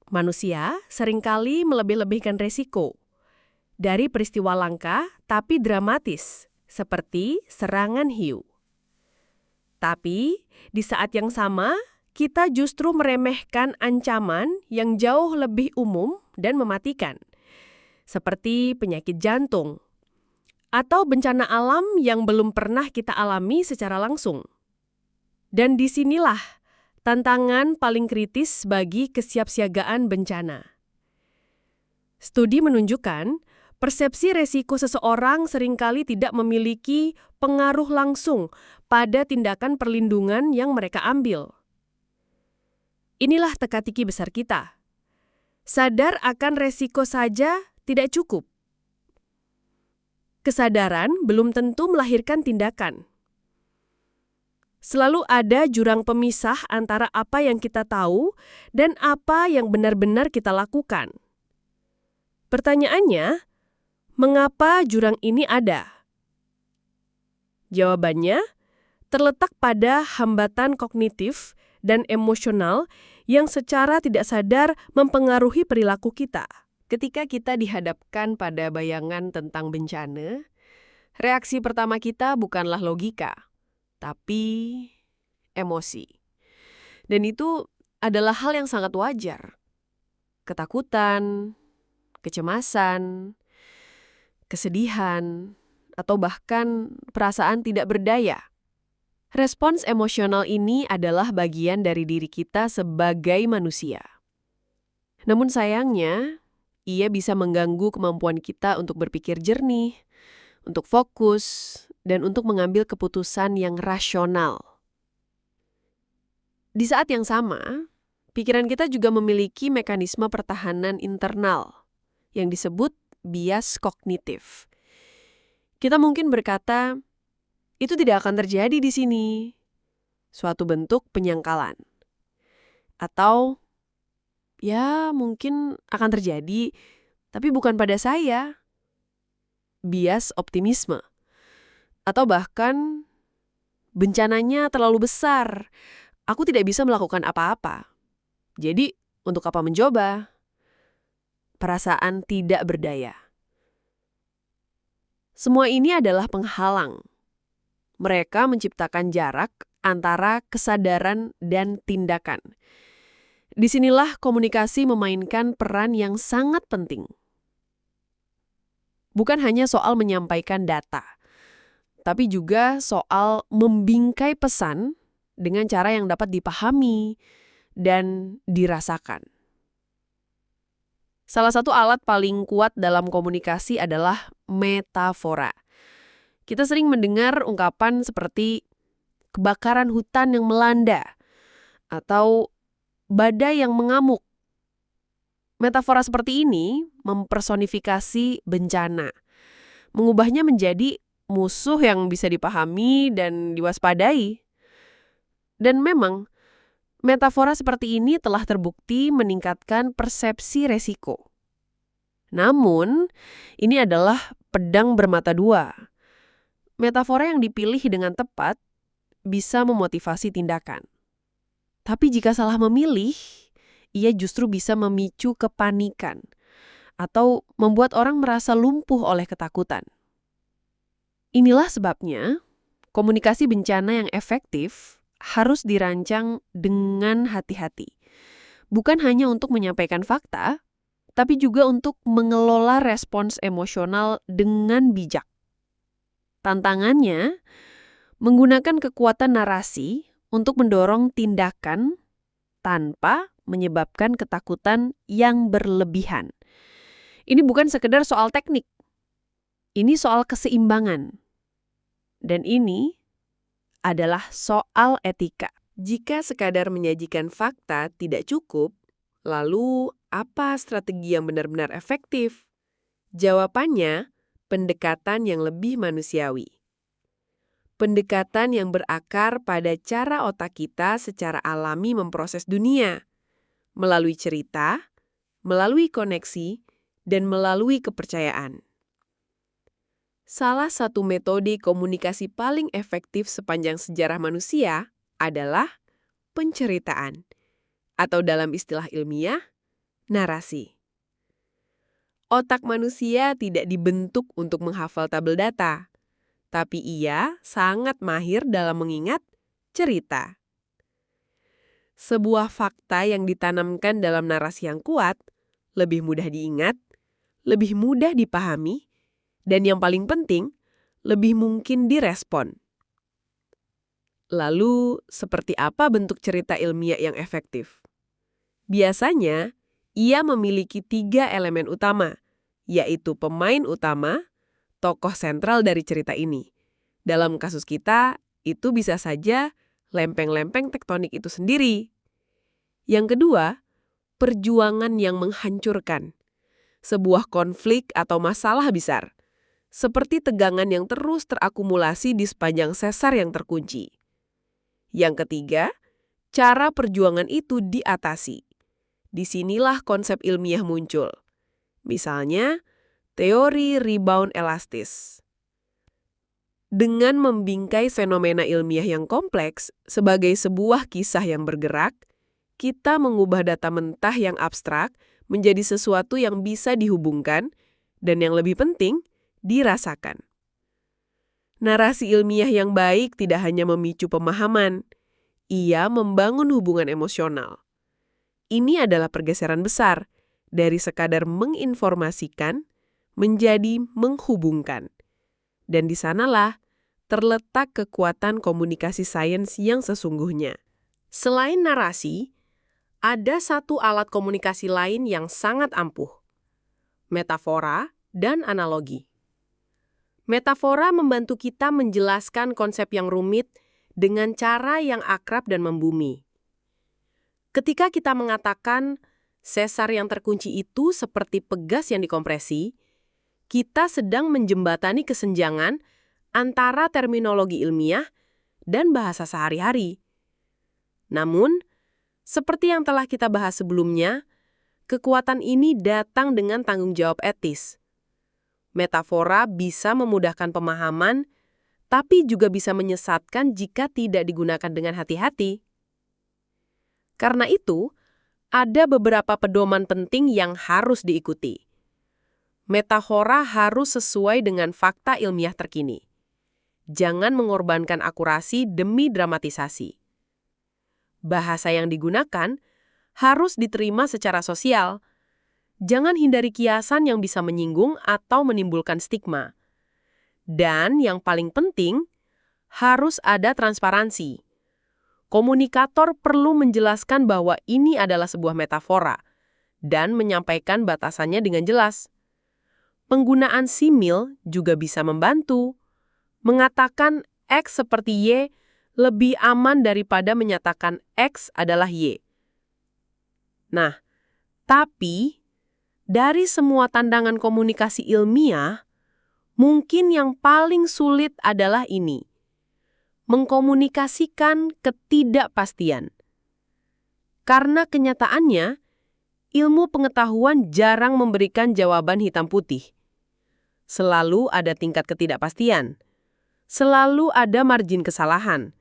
Manusia seringkali melebih-lebihkan resiko dari peristiwa langka tapi dramatis, seperti serangan hiu. Tapi, di saat yang sama, kita justru meremehkan ancaman yang jauh lebih umum dan mematikan, seperti penyakit jantung, atau bencana alam yang belum pernah kita alami secara langsung. Dan disinilah tantangan paling kritis bagi kesiapsiagaan bencana. Studi menunjukkan, persepsi resiko seseorang seringkali tidak memiliki pengaruh langsung pada tindakan perlindungan yang mereka ambil. Inilah teka-teki besar kita. Sadar akan resiko saja tidak cukup. Kesadaran belum tentu melahirkan tindakan. Selalu ada jurang pemisah antara apa yang kita tahu dan apa yang benar-benar kita lakukan. Pertanyaannya, mengapa jurang ini ada? Jawabannya terletak pada hambatan kognitif dan emosional yang secara tidak sadar mempengaruhi perilaku kita. Ketika kita dihadapkan pada bayangan tentang bencana, reaksi pertama kita bukanlah logika, tapi emosi. Dan itu adalah hal yang sangat wajar. Ketakutan, kecemasan, kesedihan, atau bahkan perasaan tidak berdaya. Respons emosional ini adalah bagian dari diri kita sebagai manusia. Namun sayangnya, ia bisa mengganggu kemampuan kita untuk berpikir jernih, untuk fokus, dan untuk mengambil keputusan yang rasional. Di saat yang sama, pikiran kita juga memiliki mekanisme pertahanan internal yang disebut bias kognitif. Kita mungkin berkata, itu tidak akan terjadi di sini. Suatu bentuk penyangkalan. Atau, ya mungkin akan terjadi, tapi bukan pada saya. Bias optimisme. Atau bahkan, bencananya terlalu besar. Aku tidak bisa melakukan apa-apa. Jadi, untuk apa mencoba? Perasaan tidak berdaya. Semua ini adalah penghalang. Mereka menciptakan jarak antara kesadaran dan tindakan. Disinilah komunikasi memainkan peran yang sangat penting. Bukan hanya soal menyampaikan data, tapi juga soal membingkai pesan dengan cara yang dapat dipahami dan dirasakan. Salah satu alat paling kuat dalam komunikasi adalah metafora. Kita sering mendengar ungkapan seperti kebakaran hutan yang melanda atau badai yang mengamuk. Metafora seperti ini mempersonifikasi bencana, mengubahnya menjadi musuh yang bisa dipahami dan diwaspadai. Dan memang, metafora seperti ini telah terbukti meningkatkan persepsi resiko. Namun, ini adalah pedang bermata dua. Metafora yang dipilih dengan tepat bisa memotivasi tindakan. Tapi jika salah memilih, ia justru bisa memicu kepanikan atau membuat orang merasa lumpuh oleh ketakutan. Inilah sebabnya, komunikasi bencana yang efektif harus dirancang dengan hati-hati. Bukan hanya untuk menyampaikan fakta, tapi juga untuk mengelola respons emosional dengan bijak. Tantangannya, menggunakan kekuatan narasi untuk mendorong tindakan tanpa menyebabkan ketakutan yang berlebihan. Ini bukan sekedar soal teknik. Ini soal keseimbangan. Dan ini adalah soal etika. Jika sekadar menyajikan fakta tidak cukup, lalu apa strategi yang benar-benar efektif? Jawabannya, pendekatan yang lebih manusiawi. Pendekatan yang berakar pada cara otak kita secara alami memproses dunia, melalui cerita, melalui koneksi, dan melalui kepercayaan. Salah satu metode komunikasi paling efektif sepanjang sejarah manusia adalah penceritaan, atau dalam istilah ilmiah, narasi. Otak manusia tidak dibentuk untuk menghafal tabel data, tapi ia sangat mahir dalam mengingat cerita. Sebuah fakta yang ditanamkan dalam narasi yang kuat lebih mudah diingat, lebih mudah dipahami, dan yang paling penting, lebih mungkin direspon. Lalu, seperti apa bentuk cerita ilmiah yang efektif? Biasanya, ia memiliki 3 elemen utama, yaitu pemain utama, tokoh sentral dari cerita ini. Dalam kasus kita, itu bisa saja lempeng-lempeng tektonik itu sendiri. Yang kedua, perjuangan yang menghancurkan. Sebuah konflik atau masalah besar, seperti tegangan yang terus terakumulasi di sepanjang sesar yang terkunci. Yang ketiga, cara perjuangan itu diatasi. Disinilah konsep ilmiah muncul. Misalnya, teori rebound elastis. Dengan membingkai fenomena ilmiah yang kompleks sebagai sebuah kisah yang bergerak, kita mengubah data mentah yang abstrak menjadi sesuatu yang bisa dihubungkan dan yang lebih penting, dirasakan. Narasi ilmiah yang baik tidak hanya memicu pemahaman, ia membangun hubungan emosional. Ini adalah pergeseran besar dari sekadar menginformasikan menjadi menghubungkan. Dan di sanalah terletak kekuatan komunikasi sains yang sesungguhnya. Selain narasi, ada satu alat komunikasi lain yang sangat ampuh, metafora dan analogi. Metafora membantu kita menjelaskan konsep yang rumit dengan cara yang akrab dan membumi. Ketika kita mengatakan sesar yang terkunci itu seperti pegas yang dikompresi, kita sedang menjembatani kesenjangan antara terminologi ilmiah dan bahasa sehari-hari. Namun, seperti yang telah kita bahas sebelumnya, kekuatan ini datang dengan tanggung jawab etis. Metafora bisa memudahkan pemahaman, tapi juga bisa menyesatkan jika tidak digunakan dengan hati-hati. Karena itu, ada beberapa pedoman penting yang harus diikuti. Metafora harus sesuai dengan fakta ilmiah terkini. Jangan mengorbankan akurasi demi dramatisasi. Bahasa yang digunakan harus diterima secara sosial. Jangan hindari kiasan yang bisa menyinggung atau menimbulkan stigma. Dan yang paling penting, harus ada transparansi. Komunikator perlu menjelaskan bahwa ini adalah sebuah metafora dan menyampaikan batasannya dengan jelas. Penggunaan simil juga bisa membantu. Mengatakan X seperti Y lebih aman daripada menyatakan X adalah Y. Nah, tapi dari semua tandangan komunikasi ilmiah, mungkin yang paling sulit adalah ini. Mengkomunikasikan ketidakpastian. Karena kenyataannya, ilmu pengetahuan jarang memberikan jawaban hitam putih. Selalu ada tingkat ketidakpastian. Selalu ada margin kesalahan.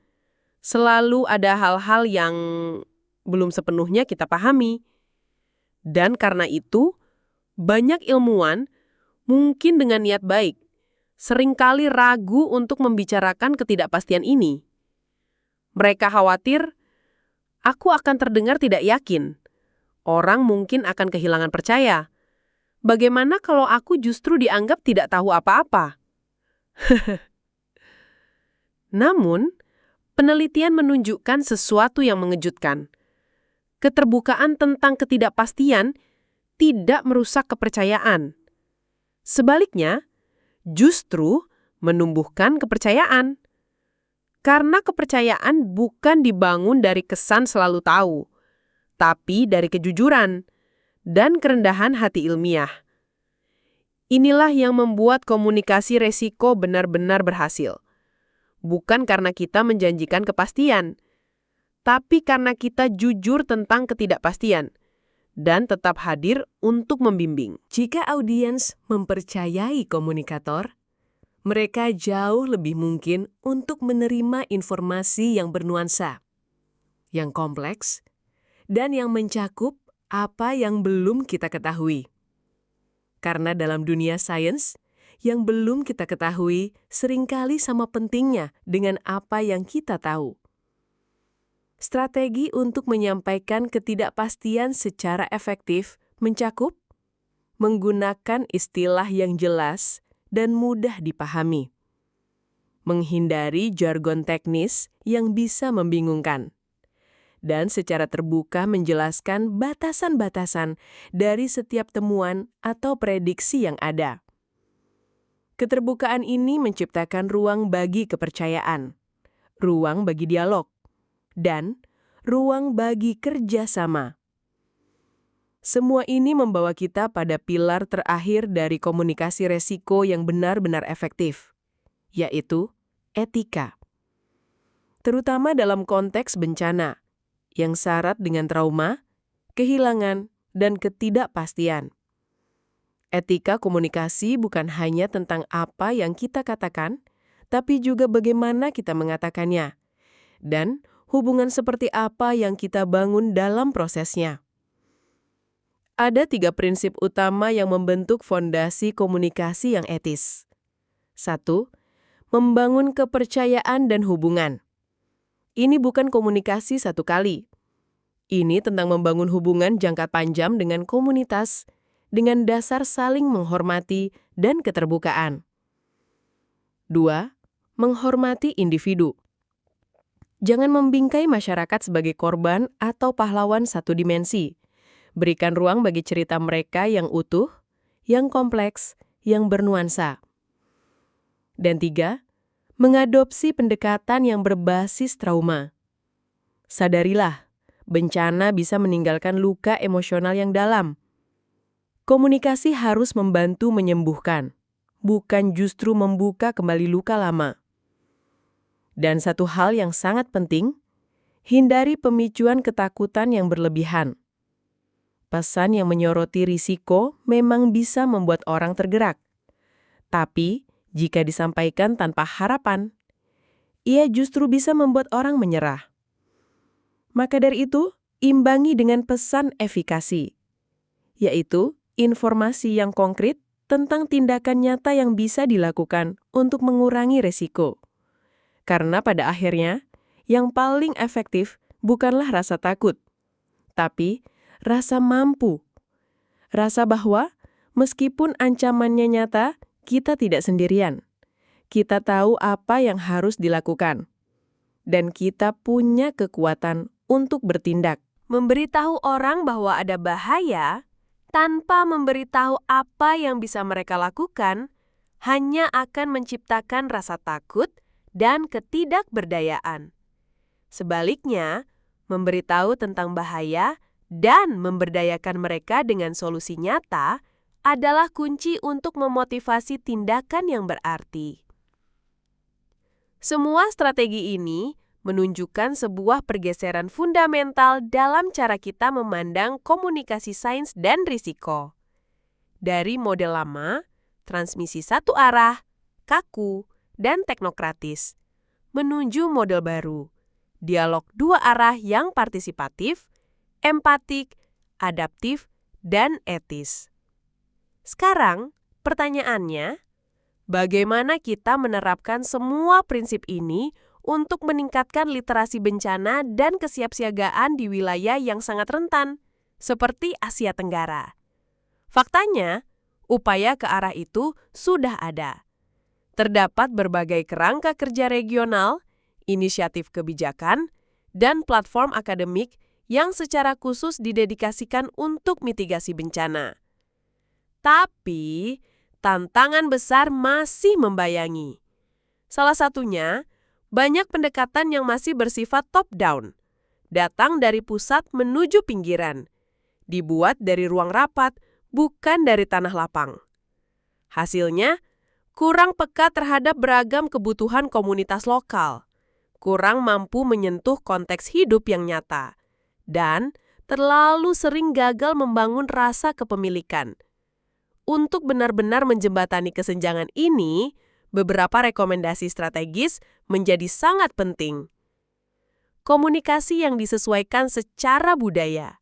Selalu ada hal-hal yang belum sepenuhnya kita pahami. Dan karena itu, banyak ilmuwan, mungkin dengan niat baik, seringkali ragu untuk membicarakan ketidakpastian ini. Mereka khawatir, aku akan terdengar tidak yakin. Orang mungkin akan kehilangan percaya. Bagaimana kalau aku justru dianggap tidak tahu apa-apa? Namun, penelitian menunjukkan sesuatu yang mengejutkan. Keterbukaan tentang ketidakpastian tidak merusak kepercayaan. Sebaliknya, justru menumbuhkan kepercayaan. Karena kepercayaan bukan dibangun dari kesan selalu tahu, tapi dari kejujuran dan kerendahan hati ilmiah. Inilah yang membuat komunikasi resiko benar-benar berhasil. Bukan karena kita menjanjikan kepastian, tapi karena kita jujur tentang ketidakpastian dan tetap hadir untuk membimbing. Jika audiens mempercayai komunikator, mereka jauh lebih mungkin untuk menerima informasi yang bernuansa, yang kompleks, dan yang mencakup apa yang belum kita ketahui. Karena dalam dunia sains, yang belum kita ketahui seringkali sama pentingnya dengan apa yang kita tahu. Strategi untuk menyampaikan ketidakpastian secara efektif mencakup menggunakan istilah yang jelas dan mudah dipahami, menghindari jargon teknis yang bisa membingungkan, dan secara terbuka menjelaskan batasan-batasan dari setiap temuan atau prediksi yang ada. Keterbukaan ini menciptakan ruang bagi kepercayaan, ruang bagi dialog, dan ruang bagi kerjasama. Semua ini membawa kita pada pilar terakhir dari komunikasi resiko yang benar-benar efektif, yaitu etika. Terutama dalam konteks bencana, yang syarat dengan trauma, kehilangan, dan ketidakpastian. Etika komunikasi bukan hanya tentang apa yang kita katakan, tapi juga bagaimana kita mengatakannya, dan hubungan seperti apa yang kita bangun dalam prosesnya. Ada 3 prinsip utama yang membentuk fondasi komunikasi yang etis. 1. Membangun kepercayaan dan hubungan. Ini bukan komunikasi satu kali. Ini tentang membangun hubungan jangka panjang dengan komunitas, dengan dasar saling menghormati dan keterbukaan. 2. Menghormati individu. Jangan membingkai masyarakat sebagai korban atau pahlawan satu dimensi. Berikan ruang bagi cerita mereka yang utuh, yang kompleks, yang bernuansa. Dan 3, mengadopsi pendekatan yang berbasis trauma. Sadarilah, bencana bisa meninggalkan luka emosional yang dalam. Komunikasi harus membantu menyembuhkan, bukan justru membuka kembali luka lama. Dan satu hal yang sangat penting, hindari pemicuan ketakutan yang berlebihan. Pesan yang menyoroti risiko memang bisa membuat orang tergerak. Tapi, jika disampaikan tanpa harapan, ia justru bisa membuat orang menyerah. Maka dari itu, imbangi dengan pesan efikasi, yaitu informasi yang konkret tentang tindakan nyata yang bisa dilakukan untuk mengurangi risiko. Karena pada akhirnya, yang paling efektif bukanlah rasa takut, tapi rasa mampu. Rasa bahwa meskipun ancamannya nyata, kita tidak sendirian. Kita tahu apa yang harus dilakukan. Dan kita punya kekuatan untuk bertindak. Memberitahu orang bahwa ada bahaya tanpa memberitahu apa yang bisa mereka lakukan hanya akan menciptakan rasa takut dan ketidakberdayaan. Sebaliknya, memberitahu tentang bahaya dan memberdayakan mereka dengan solusi nyata adalah kunci untuk memotivasi tindakan yang berarti. Semua strategi ini menunjukkan sebuah pergeseran fundamental dalam cara kita memandang komunikasi sains dan risiko. Dari model lama, transmisi satu arah, kaku, dan teknokratis, menuju model baru, dialog dua arah yang partisipatif, empatik, adaptif, dan etis. Sekarang, pertanyaannya, bagaimana kita menerapkan semua prinsip ini untuk meningkatkan literasi bencana dan kesiapsiagaan di wilayah yang sangat rentan, seperti Asia Tenggara? Faktanya, upaya ke arah itu sudah ada. Terdapat berbagai kerangka kerja regional, inisiatif kebijakan, dan platform akademik yang secara khusus didedikasikan untuk mitigasi bencana. Tapi, tantangan besar masih membayangi. Salah satunya, banyak pendekatan yang masih bersifat top-down, datang dari pusat menuju pinggiran, dibuat dari ruang rapat, bukan dari tanah lapang. Hasilnya, kurang peka terhadap beragam kebutuhan komunitas lokal, kurang mampu menyentuh konteks hidup yang nyata, dan terlalu sering gagal membangun rasa kepemilikan. Untuk benar-benar menjembatani kesenjangan ini, beberapa rekomendasi strategis menjadi sangat penting. Komunikasi yang disesuaikan secara budaya.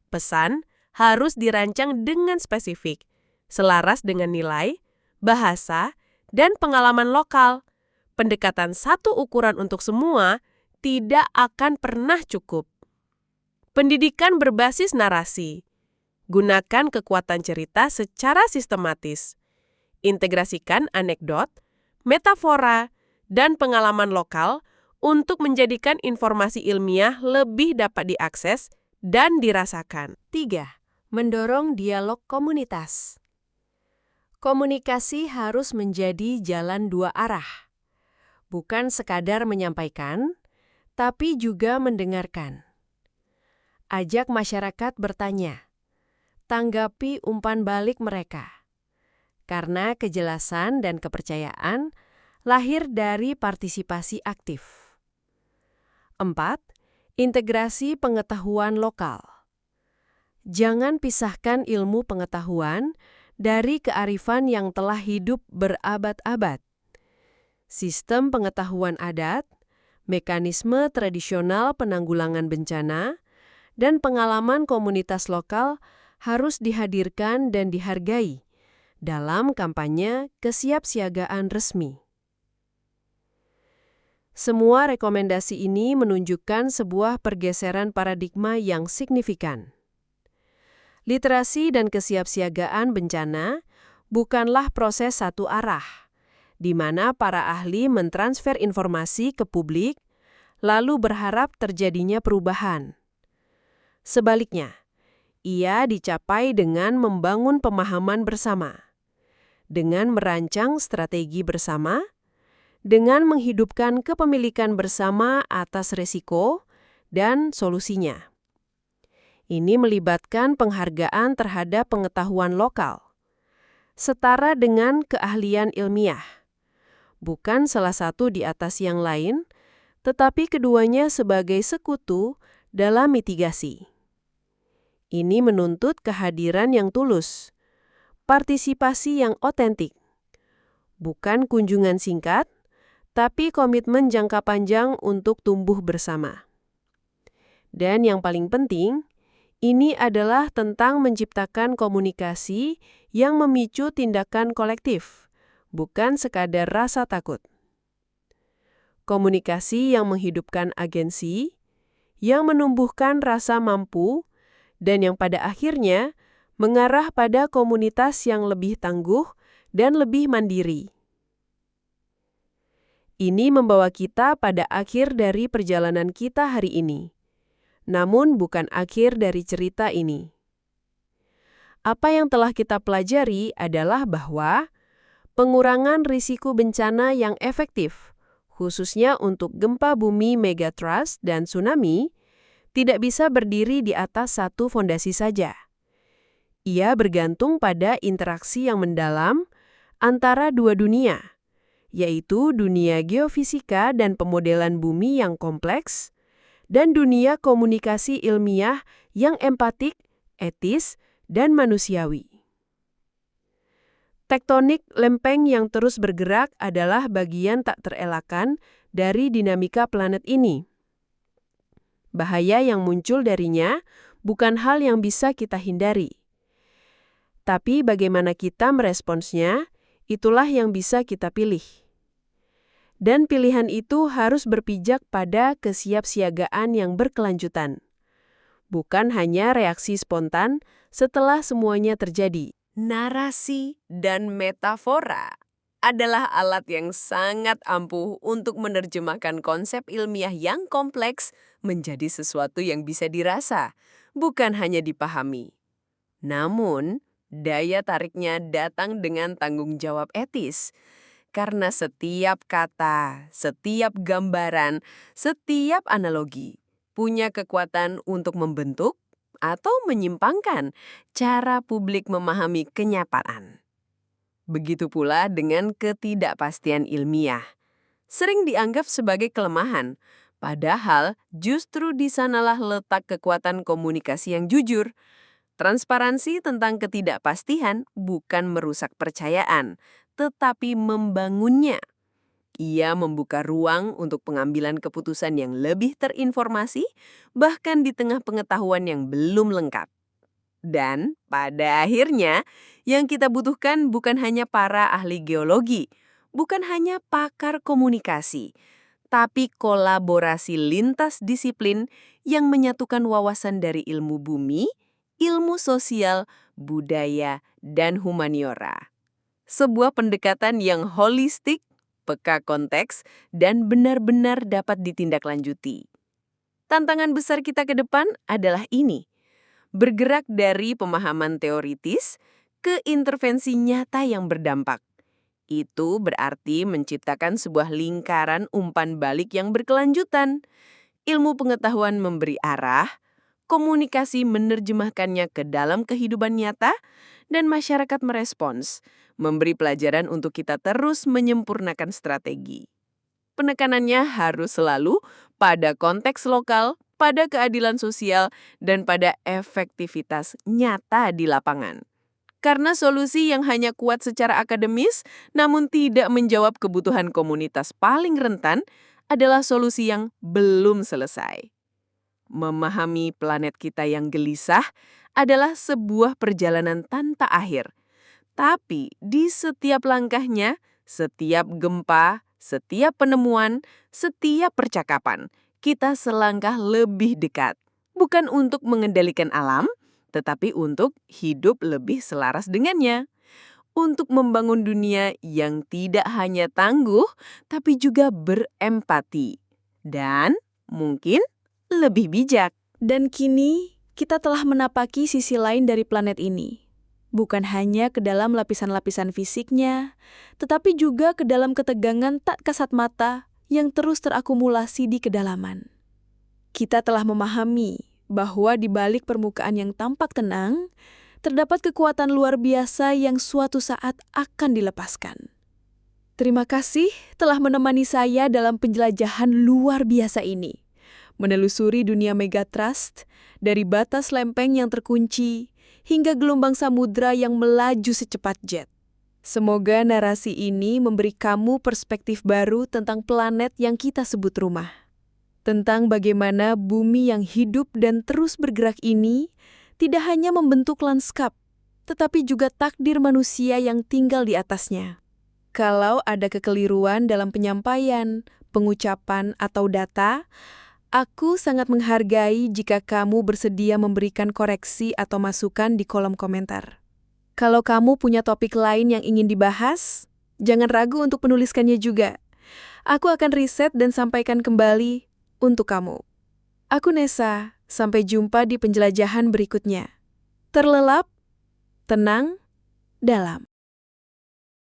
Pesan harus dirancang dengan spesifik, selaras dengan nilai, bahasa, dan pengalaman lokal. Pendekatan satu ukuran untuk semua tidak akan pernah cukup. Pendidikan berbasis narasi. Gunakan kekuatan cerita secara sistematis. Integrasikan anekdot, metafora, dan pengalaman lokal untuk menjadikan informasi ilmiah lebih dapat diakses dan dirasakan. 3. Mendorong dialog komunitas. Komunikasi harus menjadi jalan dua arah. Bukan sekadar menyampaikan, tapi juga mendengarkan. Ajak masyarakat bertanya. Tanggapi umpan balik mereka. Karena kejelasan dan kepercayaan lahir dari partisipasi aktif. 4. Integrasi pengetahuan lokal. Jangan pisahkan ilmu pengetahuan dari kearifan yang telah hidup berabad-abad. Sistem pengetahuan adat, mekanisme tradisional penanggulangan bencana, dan pengalaman komunitas lokal harus dihadirkan dan dihargai dalam kampanye kesiapsiagaan resmi. Semua rekomendasi ini menunjukkan sebuah pergeseran paradigma yang signifikan. Literasi dan kesiapsiagaan bencana bukanlah proses satu arah, di mana para ahli mentransfer informasi ke publik, lalu berharap terjadinya perubahan. Sebaliknya, ia dicapai dengan membangun pemahaman bersama, dengan merancang strategi bersama, dengan menghidupkan kepemilikan bersama atas resiko dan solusinya. Ini melibatkan penghargaan terhadap pengetahuan lokal, setara dengan keahlian ilmiah, bukan salah satu di atas yang lain, tetapi keduanya sebagai sekutu dalam mitigasi. Ini menuntut kehadiran yang tulus, partisipasi yang otentik, bukan kunjungan singkat, tapi komitmen jangka panjang untuk tumbuh bersama. Dan yang paling penting, ini adalah tentang menciptakan komunikasi yang memicu tindakan kolektif, bukan sekadar rasa takut. Komunikasi yang menghidupkan agensi, yang menumbuhkan rasa mampu, dan yang pada akhirnya mengarah pada komunitas yang lebih tangguh dan lebih mandiri. Ini membawa kita pada akhir dari perjalanan kita hari ini, namun bukan akhir dari cerita ini. Apa yang telah kita pelajari adalah bahwa pengurangan risiko bencana yang efektif, khususnya untuk gempa bumi megatrust dan tsunami, tidak bisa berdiri di atas satu fondasi saja. Ia bergantung pada interaksi yang mendalam antara dua dunia, yaitu dunia geofisika dan pemodelan bumi yang kompleks, dan dunia komunikasi ilmiah yang empatik, etis, dan manusiawi. Tektonik lempeng yang terus bergerak adalah bagian tak terelakkan dari dinamika planet ini. Bahaya yang muncul darinya bukan hal yang bisa kita hindari. Tapi bagaimana kita meresponsnya, itulah yang bisa kita pilih. Dan pilihan itu harus berpijak pada kesiapsiagaan yang berkelanjutan. Bukan hanya reaksi spontan setelah semuanya terjadi. Narasi dan metafora adalah alat yang sangat ampuh untuk menerjemahkan konsep ilmiah yang kompleks menjadi sesuatu yang bisa dirasa, bukan hanya dipahami. Namun, Daya tariknya datang dengan tanggung jawab etis. Karena setiap kata, setiap gambaran, setiap analogi punya kekuatan untuk membentuk atau menyimpangkan cara publik memahami kenyataan. Begitu pula dengan ketidakpastian ilmiah. Sering dianggap sebagai kelemahan, padahal justru di sanalah letak kekuatan komunikasi yang jujur. Transparansi tentang ketidakpastian bukan merusak percayaan, tetapi membangunnya. Ia membuka ruang untuk pengambilan keputusan yang lebih terinformasi, bahkan di tengah pengetahuan yang belum lengkap. Dan pada akhirnya, yang kita butuhkan bukan hanya para ahli geologi, bukan hanya pakar komunikasi, tapi kolaborasi lintas disiplin yang menyatukan wawasan dari ilmu bumi, ilmu sosial, budaya, dan humaniora. Sebuah pendekatan yang holistik, peka konteks, dan benar-benar dapat ditindaklanjuti. Tantangan besar kita ke depan adalah ini, bergerak dari pemahaman teoritis ke intervensi nyata yang berdampak. Itu berarti menciptakan sebuah lingkaran umpan balik yang berkelanjutan. Ilmu pengetahuan memberi arah, komunikasi menerjemahkannya ke dalam kehidupan nyata, dan masyarakat merespons, memberi pelajaran untuk kita terus menyempurnakan strategi. Penekanannya harus selalu pada konteks lokal, pada keadilan sosial, dan pada efektivitas nyata di lapangan. Karena solusi yang hanya kuat secara akademis, namun tidak menjawab kebutuhan komunitas paling rentan, adalah solusi yang belum selesai. Memahami planet kita yang gelisah adalah sebuah perjalanan tanpa akhir. Tapi di setiap langkahnya, setiap gempa, setiap penemuan, setiap percakapan, kita selangkah lebih dekat. Bukan untuk mengendalikan alam, tetapi untuk hidup lebih selaras dengannya. Untuk membangun dunia yang tidak hanya tangguh, tapi juga berempati. Dan mungkin lebih bijak. Dan kini, kita telah menapaki sisi lain dari planet ini. Bukan hanya ke dalam lapisan-lapisan fisiknya, tetapi juga ke dalam ketegangan tak kasat mata yang terus terakumulasi di kedalaman. Kita telah memahami bahwa di balik permukaan yang tampak tenang, terdapat kekuatan luar biasa yang suatu saat akan dilepaskan. Terima kasih telah menemani saya dalam penjelajahan luar biasa ini. Menelusuri dunia megatrust, dari batas lempeng yang terkunci, hingga gelombang samudra yang melaju secepat jet. Semoga narasi ini memberi kamu perspektif baru tentang planet yang kita sebut rumah. Tentang bagaimana bumi yang hidup dan terus bergerak ini tidak hanya membentuk lanskap, tetapi juga takdir manusia yang tinggal di atasnya. Kalau ada kekeliruan dalam penyampaian, pengucapan, atau data, aku sangat menghargai jika kamu bersedia memberikan koreksi atau masukan di kolom komentar. Kalau kamu punya topik lain yang ingin dibahas, jangan ragu untuk menuliskannya juga. Aku akan riset dan sampaikan kembali untuk kamu. Aku Nessa, sampai jumpa di penjelajahan berikutnya. Terlelap, tenang, dalam.